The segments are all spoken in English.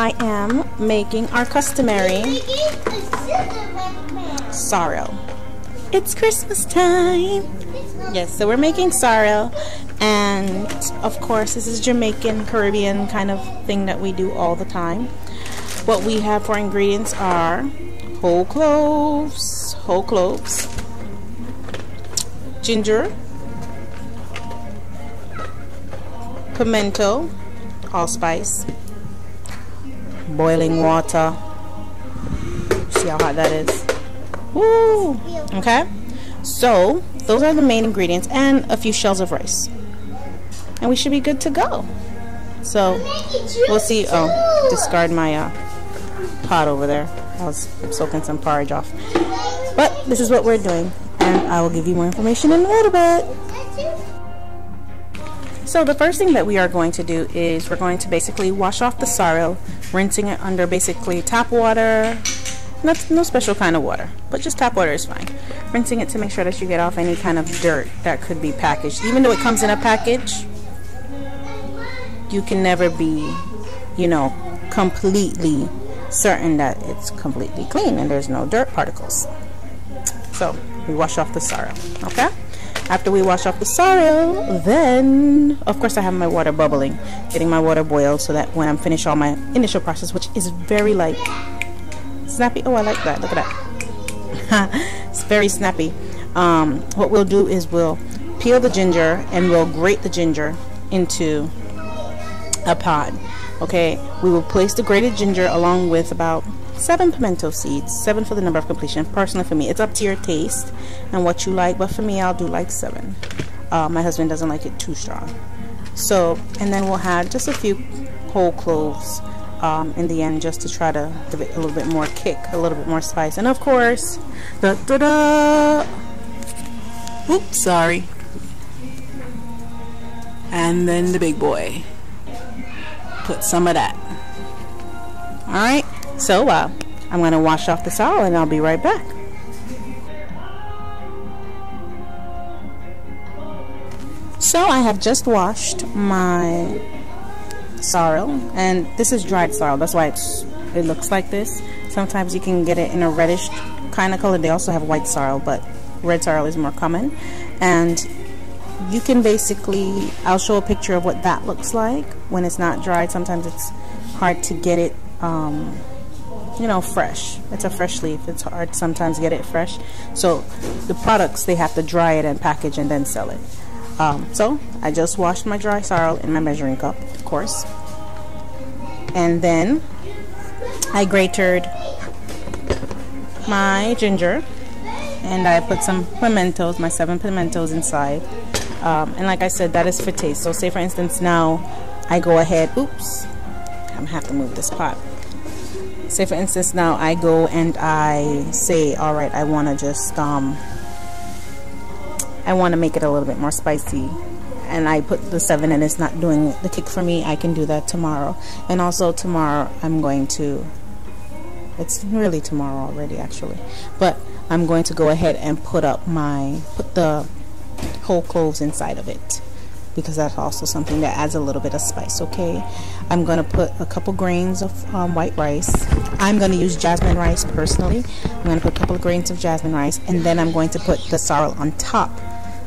I am making our customary sorrel. It's Christmas time. Yes, so we're making sorrel, and of course this is Jamaican Caribbean kind of thing that we do all the time. What we have for ingredients are whole cloves, ginger, pimento, allspice, boiling water. See how hot that is? Woo! Okay, so those are the main ingredients, and a few shells of rice, and we should be good to go. So we'll see. Oh, discard my pot over there. I was soaking some porridge off. But this is what we're doing, and I will give you more information in a little bit. So the first thing that we are going to do is we're going to basically wash off the sorrel, rinsing it under basically tap water. No special kind of water, but just tap water is fine. Rinsing it to make sure that you get off any kind of dirt that could be packaged. Even though it comes in a package, you can never be, you know, completely certain that it's completely clean and there's no dirt particles. So we wash off the sorrel. Okay, after we wash off the sorrel, then of course I have my water bubbling, getting my water boiled so that when I'm finished all my initial process, which is very like snappy. Oh, I like that. Look at that. It's very snappy. What we'll do is we'll peel the ginger and we'll grate the ginger into a pod. Okay, we will place the grated ginger along with about 7 pimento seeds, 7 for the number of completion. Personally, for me, it's up to your taste and what you like, but for me, I'll do like 7. My husband doesn't like it too strong. So, and then we'll add just a few whole cloves in the end, just to try to give it a little bit more kick, a little bit more spice. And of course, oops, sorry. And then the big boy. Put some of that. Alright, so I'm going to wash off the sorrel and I'll be right back. So I have just washed my sorrel, and this is dried sorrel, that's why it looks like this. Sometimes you can get it in a reddish kind of color. They also have white sorrel, but red sorrel is more common. And you can basically, I'll show a picture of what that looks like when it's not dried. Sometimes it's hard to get it you know, fresh. It's a fresh leaf, it's hard sometimes to get it fresh. So the products, they have to dry it and package and then sell it. So I just washed my dry sorrel in my measuring cup, of course, and then I grated my ginger and I put some pimentos, my 7 pimentos inside, and like I said, that is for taste. So say for instance now I go ahead, oops, I'm gonna have to move this pot. Say for instance now I go and I say, alright, I want to just I want to make it a little bit more spicy, and I put the 7 and it's not doing the kick for me, I can do that tomorrow. And also tomorrow I'm going to, it's really tomorrow already actually, but I'm going to go ahead and put the whole cloves inside of it, because that's also something that adds a little bit of spice. Okay, I'm going to put a couple grains of white rice. I'm going to use jasmine rice personally. I'm going to put a couple of grains of jasmine rice, and then I'm going to put the sorrel on top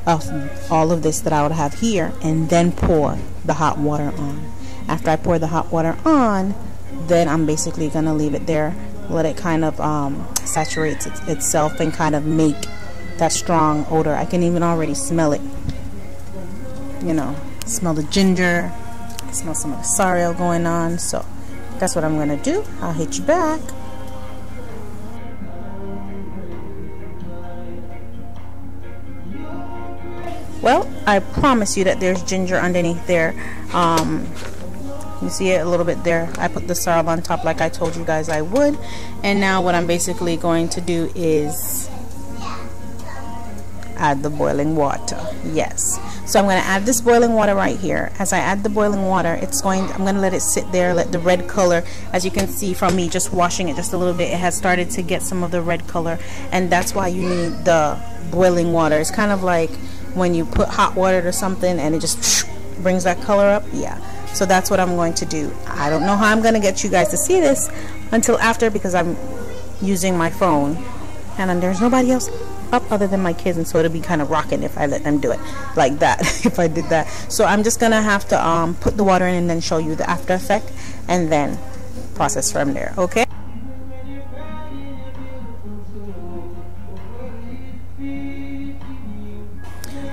of all of this that I would have here, and then pour the hot water on. After I pour the hot water on, then I'm basically going to leave it there, let it kind of saturate itself and kind of make that strong odor. I can even already smell it. You know, smell the ginger, smell some of the sorrel going on. So that's what I'm going to do. I'll hit you back. Well, I promise you that there's ginger underneath there. You see it a little bit there. I put the sorrel on top like I told you guys I would. And now what I'm basically going to do is add the boiling water. Yes. So I'm going to add this boiling water right here. As I add the boiling water, I'm going to let it sit there, let the red color, as you can see from me just washing it just a little bit, it has started to get some of the red color, and that's why you need the boiling water. It's kind of like when you put hot water to something and it just brings that color up. Yeah. So that's what I'm going to do. I don't know how I'm going to get you guys to see this until after, because I'm using my phone and then there's nobody else up other than my kids, and so it'll be kind of rocking if I let them do it like that. If I did that. So I'm just gonna have to put the water in and then show you the after effect and then process from there. Okay.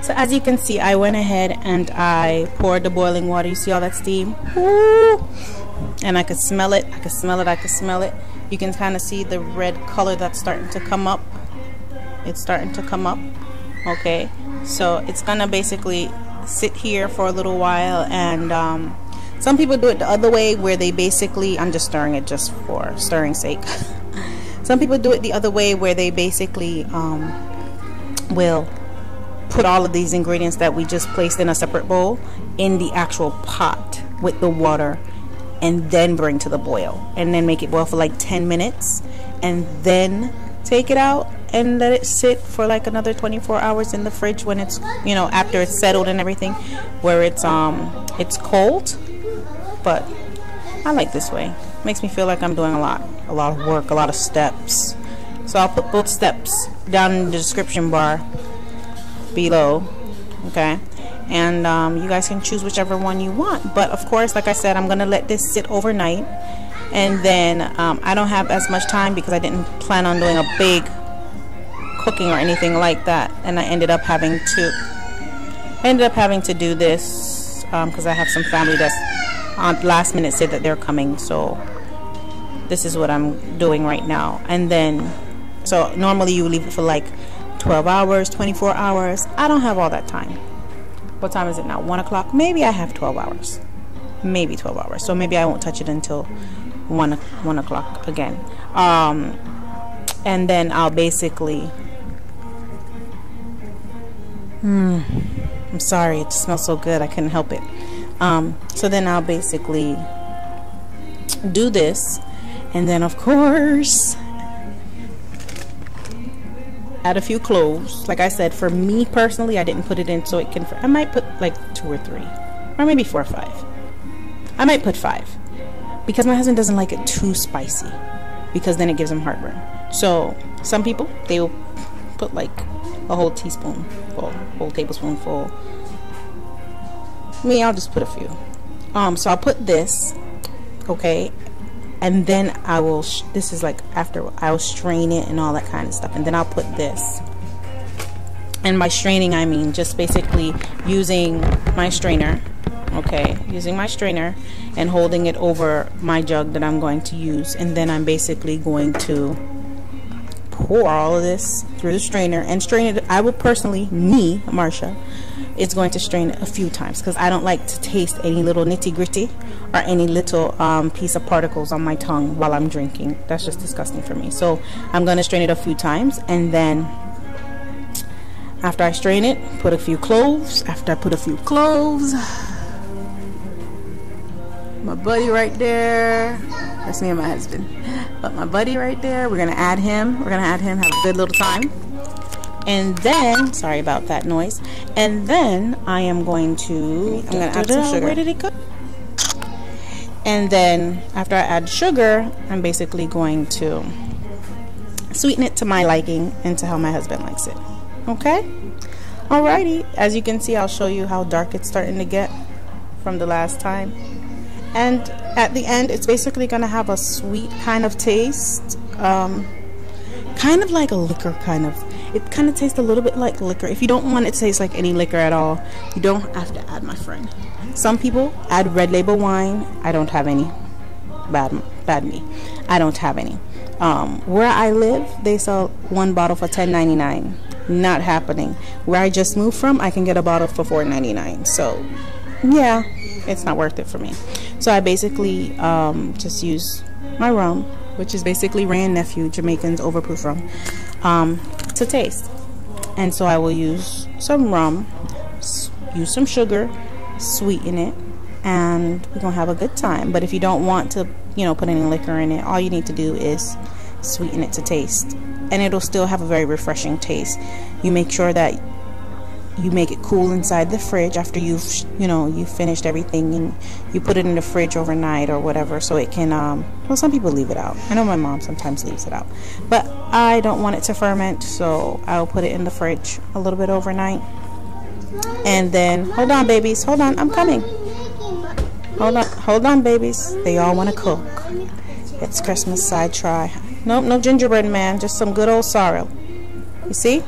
So as you can see, I went ahead and I poured the boiling water. You see all that steam? Ooh. And I could smell it. I could smell it. I could smell it. You can kind of see the red color that's starting to come up. It's starting to come up. Okay, so it's gonna basically sit here for a little while, and some people do it the other way where they basically, I'm just stirring it just for stirring's sake. Some people do it the other way where they basically will put all of these ingredients that we just placed in a separate bowl in the actual pot with the water, and then bring to the boil, and then make it boil for like 10 minutes, and then take it out and let it sit for like another 24 hours in the fridge when it's, you know, after it's settled and everything, where it's cold. But I like this way. Makes me feel like I'm doing a lot of work, a lot of steps. So I'll put both steps down in the description bar below. Okay, and you guys can choose whichever one you want, but of course, like I said, I'm gonna let this sit overnight, and then I don't have as much time because I didn't plan on doing a big cooking or anything like that, and I ended up having to do this because I have some family that's on last minute said that they're coming, so this is what I'm doing right now. And then, so normally you leave it for like 12 hours, 24 hours. I don't have all that time. What time is it now? 1 o'clock? Maybe I have 12 hours. Maybe 12 hours. So maybe I won't touch it until 1 o'clock again. And then I'll basically... I'm sorry, it smells so good. I couldn't help it. So then I'll basically do this. And then, of course... add a few cloves. Like I said, for me personally, I didn't put it in so it can, I might put like 2 or 3 or maybe 4 or 5. I might put 5 because my husband doesn't like it too spicy, because then it gives him heartburn. So some people, they will put like a whole teaspoonful, whole tablespoonful. Me, I'll just put a few. So I'll put this, okay, and then I will, this is like after I'll strain it and all that kind of stuff, and then I'll put this. And by straining, I mean just basically using my strainer, okay, using my strainer and holding it over my jug that I'm going to use, and then I'm basically going to pour all of this through the strainer and strain it. I will personally, me, Marsha, is going to strain it a few times because I don't like to taste any little nitty-gritty or any little piece of particles on my tongue while I'm drinking. That's just disgusting for me. So I'm going to strain it a few times, and then after I strain it, put a few cloves. After I put a few cloves, my buddy right there, that's me and my husband, but my buddy right there, we're going to add him. We're going to add him, have a good little time. And then, sorry about that noise. And then I am going to, I'm going to add some sugar. Where did it go? And then after I add sugar, I'm basically going to sweeten it to my liking and to how my husband likes it. Okay? Alrighty. As you can see, I'll show you how dark it's starting to get from the last time. And at the end, it's basically going to have a sweet kind of taste. Kind of like a liquor kind of. It kind of tastes a little bit like liquor. If you don't want it to taste like any liquor at all, you don't have to add, my friend. Some people add red label wine. I don't have any. Bad me. I don't have any. Where I live, they sell 1 bottle for $10.99. Not happening. Where I just moved from, I can get a bottle for $4.99. So, yeah, it's not worth it for me. So I basically just use my rum, which is basically Ray & Nephew, Jamaican's overproof rum, to taste. And so I will use some rum, use some sugar, sweeten it, and we're gonna have a good time. But if you don't want to, you know, put any liquor in it, all you need to do is sweeten it to taste, and it'll still have a very refreshing taste. You make sure that you make it cool inside the fridge after you've you finished everything, and you put it in the fridge overnight or whatever, so it can well, some people leave it out. I know my mom sometimes leaves it out, but I don't want it to ferment, so I'll put it in the fridge a little bit overnight. And then, hold on babies, hold on, I'm coming. Hold on babies, they all want to cook. It's Christmas side try. Nope, no gingerbread man, just some good old sorrel. You see?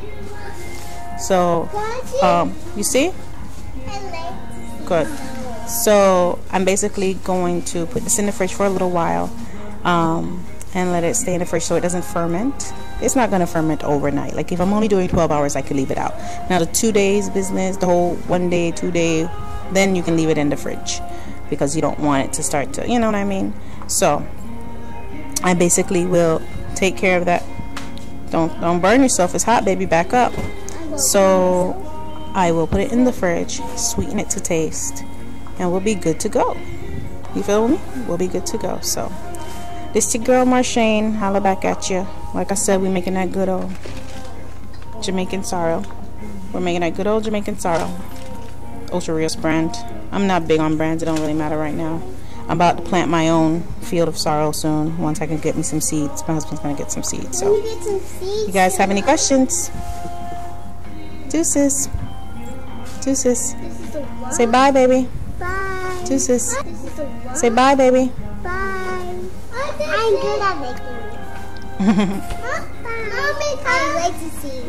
So, you see? Good. So, I'm basically going to put this in the fridge for a little while, and let it stay in the fridge so it doesn't ferment. It's not going to ferment overnight. Like, if I'm only doing 12 hours, I could leave it out. Now, the 2 days business, the whole 1 day, 2 day, then you can leave it in the fridge, because you don't want it to start to, you know what I mean? So, I basically will take care of that. Don't burn yourself. It's hot, baby. Back up. So I will put it in the fridge, sweeten it to taste, and we'll be good to go. You feel me? We'll be good to go. So this your girl Marshane. Holla back at you. Like I said, we're making that good old Jamaican Sorrel. We're making that good old Jamaican Sorrel. Ultra Rios brand. I'm not big on brands. It don't really matter right now. I'm about to plant my own field of sorrel soon, once I can get me some seeds. My husband's going to get some seeds. So, you guys have any questions? Deuces. Deuces. Say bye, baby. Bye. Deuces. Say bye, baby. Bye. I'm good at making it. Mommy, I like to see.